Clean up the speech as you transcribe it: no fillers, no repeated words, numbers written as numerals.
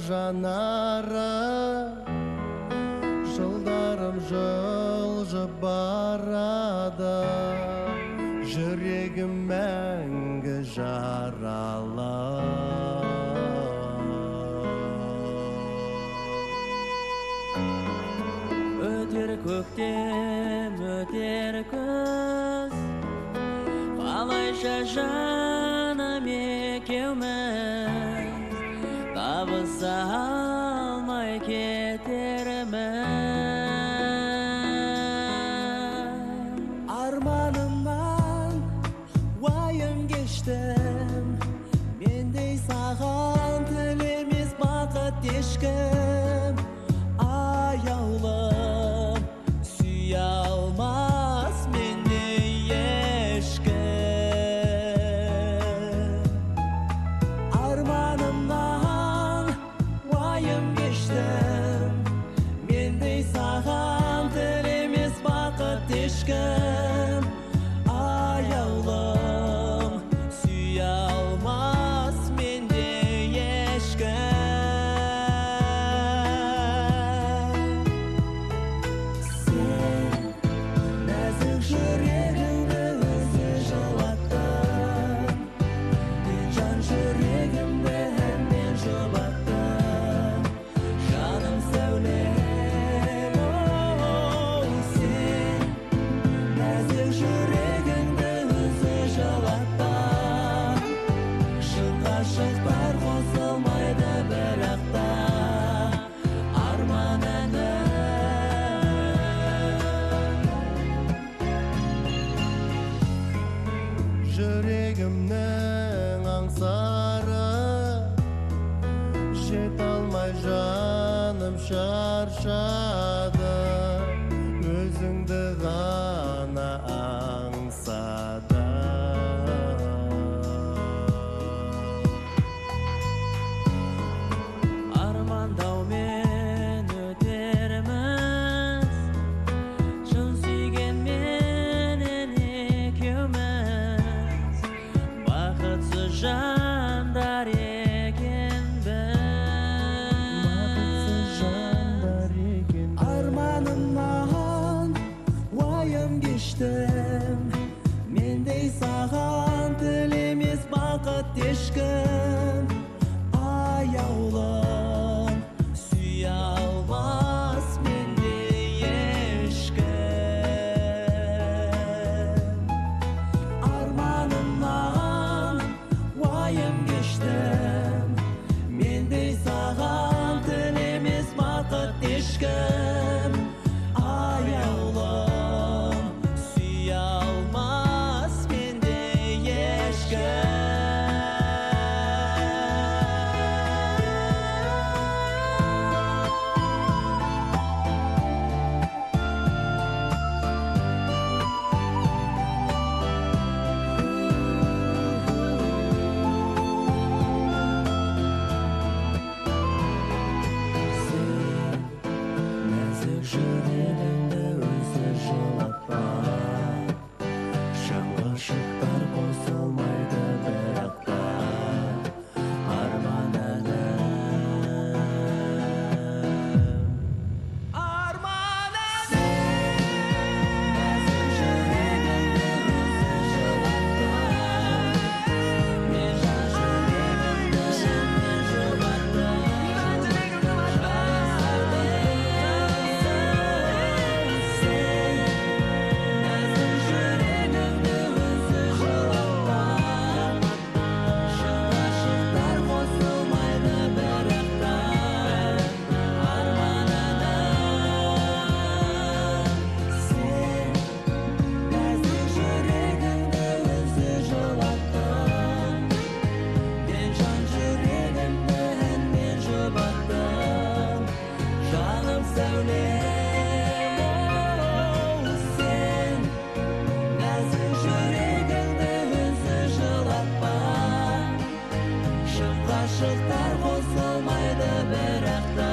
жанары, жылдарым жылжып барады, жүрегім мәңгі жаралы. Өтер көктем, өтер күз, қалайша жаным екеуміз табыса алмай кетерміз. Арманымнан уайым кештім, мендей саған тілемес бақыт ешкім. Аяулым сүйе алмас мендей ешкім. Арманымнан уайым кештім, мендей саған тілемес бақыт ешкім. Аяулым сүйе алмас мендей ешкім. Ғашықтар қосылмайды бірақ та арман әні. Жүрегімнің аңсары, жете алмай жаным шаршады, өзіңді ғана аңсады. Армандаумен өтерміз, шын сүйгенменен екеуміз, бақытсыз жандар екенбіз. Арманымнан уайым кештім, мендей саған тілемес бақыт ешкім. Аяулым сүйе алмас мендей ешкім. Арманымнан уайым кештім, мендей саған тілемес бақыт ешкім. Аяулым сүйе алмас мендей ешкім. Нәзік жүрегіңді өзі жылатпа, шын ғашықтар қосылмайды бірақ та арман әні. Арман әні. Нәзік жүрегіңді өзі жылатпа, мен жан жүрегімді сенен жұбаттым. Жаным сәулем, оу, сен нәзік жүрегіңді өзі жылатпа, шын ғашықтар қосылмайды бірақ та